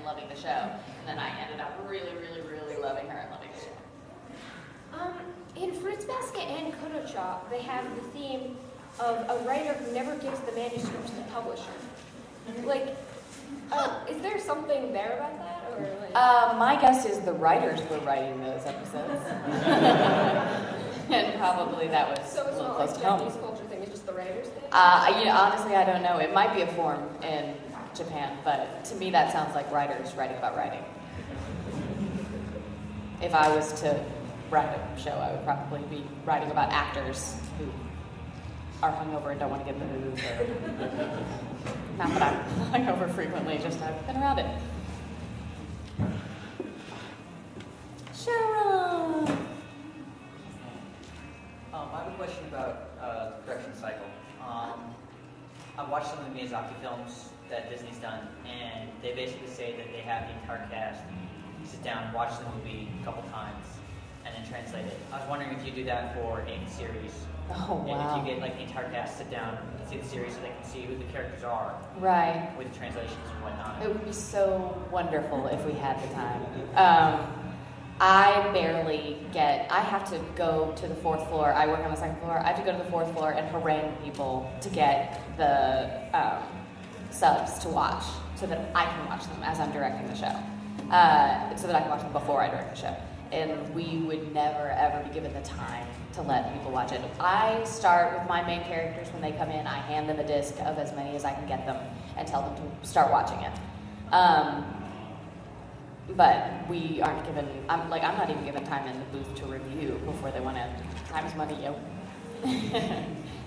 and loving the show. And then I ended up really, really, really loving her and loving the show. In Fruits Basket and Koto-Cha, they have the theme of a writer who never gives the manuscript to the publisher. Like, is there something there about that, or like? My guess is the writers were writing those episodes, and probably that was So it's a little not close like to home. Japanese culture thing; it's just the writers thing. Honestly, I don't know. It might be a form in Japan, but to me, that sounds like writers writing about writing. If I was to write a show, I would probably be writing about actors who are hungover and don't want to get booze. Not that I'm hungover frequently, just I've been around it. Sharon! I have a question about the production cycle. I've watched some of the Miyazaki films that Disney's done, and they basically say that they have the entire cast sit down and watch the movie a couple times and then translate it. I was wondering if you do that for a series. Oh, wow. And if you get like the entire cast sit down and see the series so they can see who the characters are. Right. With the translations and whatnot. It would be so wonderful if we had the time. I have to go to the 4th floor. I work on the 2nd floor. I have to go to the 4th floor and harangue people to get the subs to watch so that I can watch them as I'm directing the show. So that I can watch them before I direct the show. And we would never, ever be given the time to let people watch it. I start with my main characters when they come in. I hand them a disc of as many as I can get them and tell them to start watching it. But we aren't given, I'm not even given time in the booth to review before they want to, time is money, yo.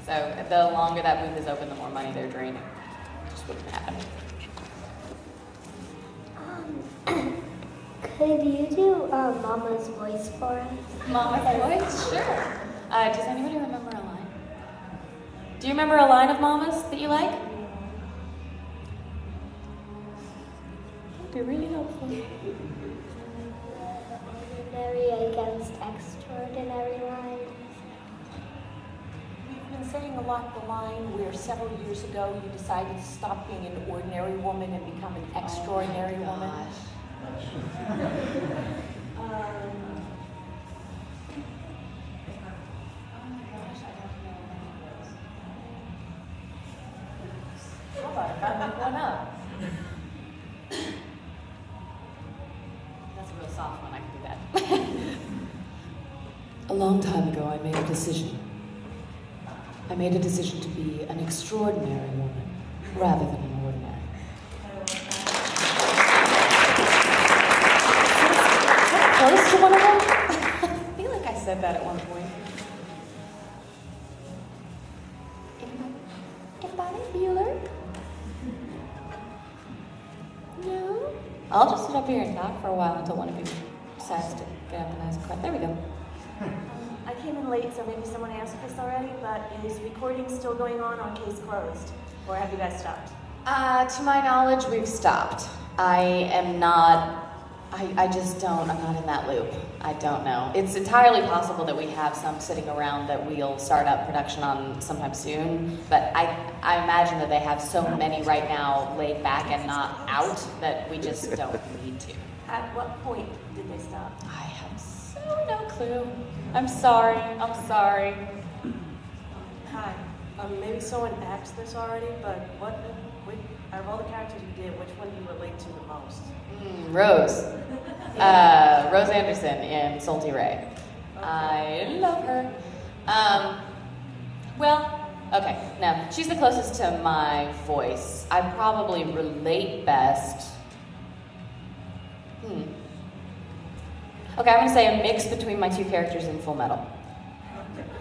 So the longer that booth is open, the more money they're draining. It just wouldn't happen. Could you do Mama's voice for us? Mama's voice? Sure. Does anybody remember a line? Do you remember a line of Mama's that you like? That'd be really helpful. Ordinary against extraordinary lines. We've been saying a lot the line where several years ago you decided to stop being an ordinary woman and become an extraordinary woman. Hold on, I gotta make one up. That's a real soft one, I can do that. A long time ago, I made a decision. I made a decision to be an extraordinary woman rather than an ordinary. Close to one of them? I feel like I said that at one point. Anybody? Bueller? No? I'll just sit up here and talk for a while until one of you decides to get up and ask a question. There we go. I came in late, so maybe someone asked this already, but is recording still going on or case closed? Or have you guys stopped? To my knowledge, we've stopped. I'm not in that loop. I don't know. It's entirely possible that we have some sitting around that we'll start up production on sometime soon, but I imagine that they have so many right now laid back and not out that we just don't need to. At what point did they stop? I have no clue. I'm sorry. Hi. Maybe someone asked this already, but out of all the characters you did, which one do you relate to the most? Rose. Rose Anderson in Salty Ray. Okay. I love her. No, she's the closest to my voice. I probably relate best. Okay, I'm gonna say a mix between my two characters in Full Metal.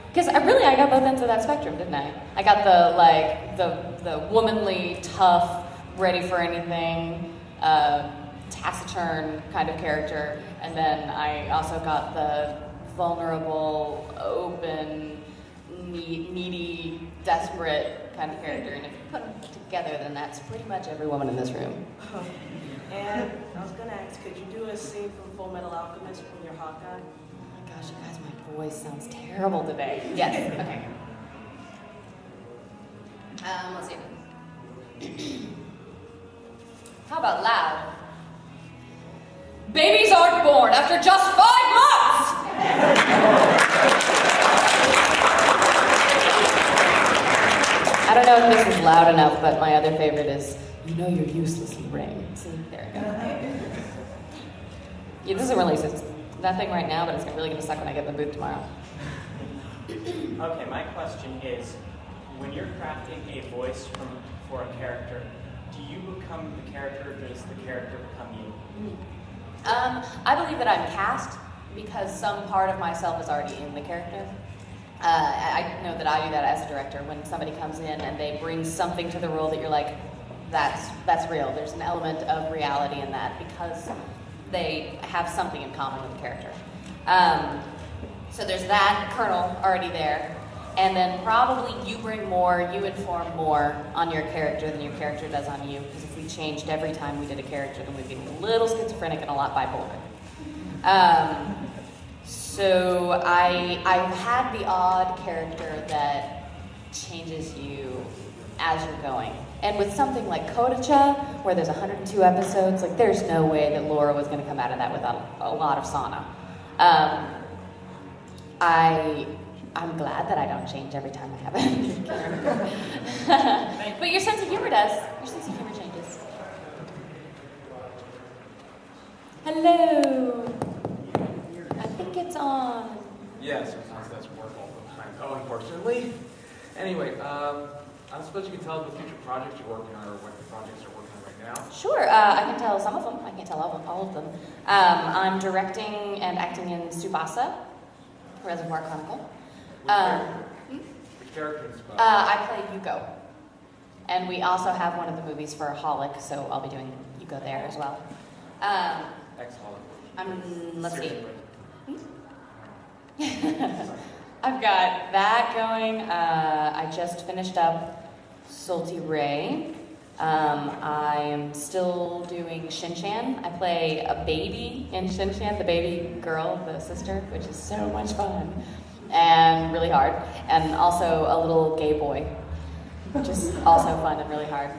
Because I got both ends of that spectrum, didn't I? I got the womanly, tough, ready for anything, taciturn kind of character, and then I also got the vulnerable, open, needy, desperate kind of character. And if you put them together, then that's pretty much every woman in this room. And I was gonna ask, could you do a scene from Full Metal Alchemist from your Hawkeye? Oh my gosh, you guys, my voice sounds terrible today. Yes, okay. Let's see. How about loud? Babies aren't born after just 5 months! I don't know if this is loud enough, but my other favorite is, you know you're uselessly ring. See, there we go. Yeah, this isn't really nothing right now, but it's really going to suck when I get in the booth tomorrow. Okay, my question is, when you're crafting a voice for a character, do you become the character, or does the character become you? I believe that I'm cast because some part of myself is already in the character. I know that I do that as a director. When somebody comes in and they bring something to the role that you're like, that's real. There's an element of reality in that because they have something in common with the character. So there's that kernel already there. And then probably you bring more, you inform more on your character than your character does on you. Because if we changed every time we did a character, then we'd be a little schizophrenic and a lot bipolar. So I've had the odd character that changes you as you're going. And with something like Kodacha, where there's 102 episodes, like there's no way that Laura was going to come out of that without a lot of sauna. I'm glad that I don't change every time I have a character. But your sense of humor does. Your sense of humor changes. Hello. I think it's on. Yes, sometimes that's work all the time. Oh, unfortunately. Anyway, I suppose you can tell us what future projects you're working on or what the projects you're working on right now. Sure, I can tell some of them. I can't tell all of them. I'm directing and acting in Tsubasa, Reservoir Chronicle. Which character is Tsubasa? I play Yuko. And we also have one of the movies for Holic, so I'll be doing Yuko there as well. Ex-Holic. Let's see. Seriously. I've got that going. I just finished up Salty Ray. I am still doing Shin-Chan. I play a baby in Shin-Chan, the baby girl, the sister, which is so much fun and really hard. And also a little gay boy, which is also fun and really hard.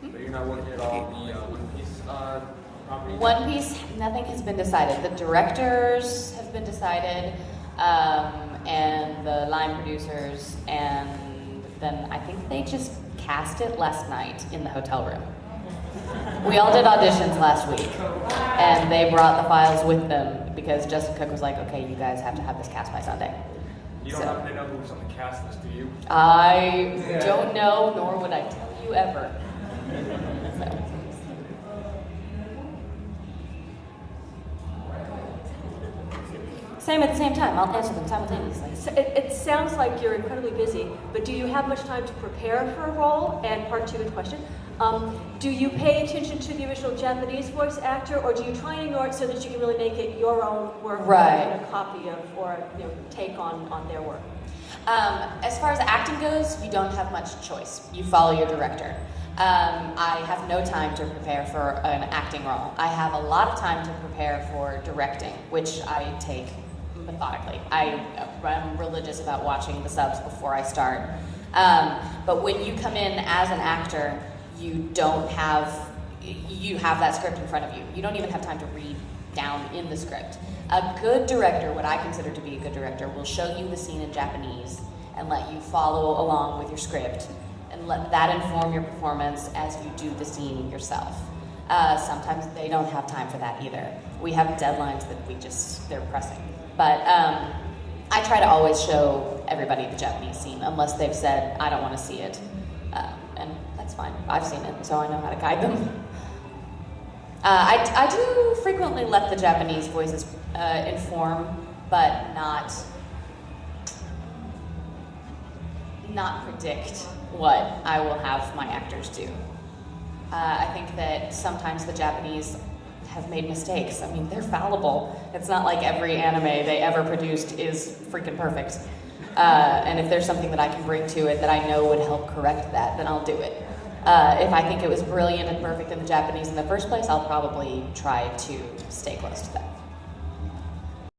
So you're not working at all on the One Piece property? One Piece, nothing has been decided. The directors have been decided, and the line producers, and then I think they just cast it last night in the hotel room. We all did auditions last week, and they brought the files with them because Justin Cook was like, okay, you guys have to have this cast by Sunday. You don't happen to know who's on the cast list, do you? I don't know, nor would I tell you ever. So. Same at the same time. I'll answer them simultaneously. So it sounds like you're incredibly busy, but do you have much time to prepare for a role? And part two of the question, do you pay attention to the original Japanese voice actor, or do you try and ignore it so that you can really make it your own work rather than a copy of or take on their work? As far as acting goes, you don't have much choice. You follow your director. I have no time to prepare for an acting role. I have a lot of time to prepare for directing, which I take methodically. I'm religious about watching the subs before I start. But when you come in as an actor, you have that script in front of you. You don't even have time to read down in the script. A good director, what I consider to be a good director, will show you the scene in Japanese and let you follow along with your script and let that inform your performance as you do the scene yourself. Sometimes they don't have time for that either. We have deadlines that they're pressing. But I try to always show everybody the Japanese scene unless they've said, I don't want to see it. And that's fine. I've seen it, so I know how to guide them. I do frequently let the Japanese voices inform, but not predict what I will have my actors do. I think that sometimes the Japanese have made mistakes. I mean, they're fallible. It's not like every anime they ever produced is freaking perfect. And if there's something that I can bring to it that I know would help correct that, then I'll do it. If I think it was brilliant and perfect in the Japanese in the first place, I'll probably try to stay close to that.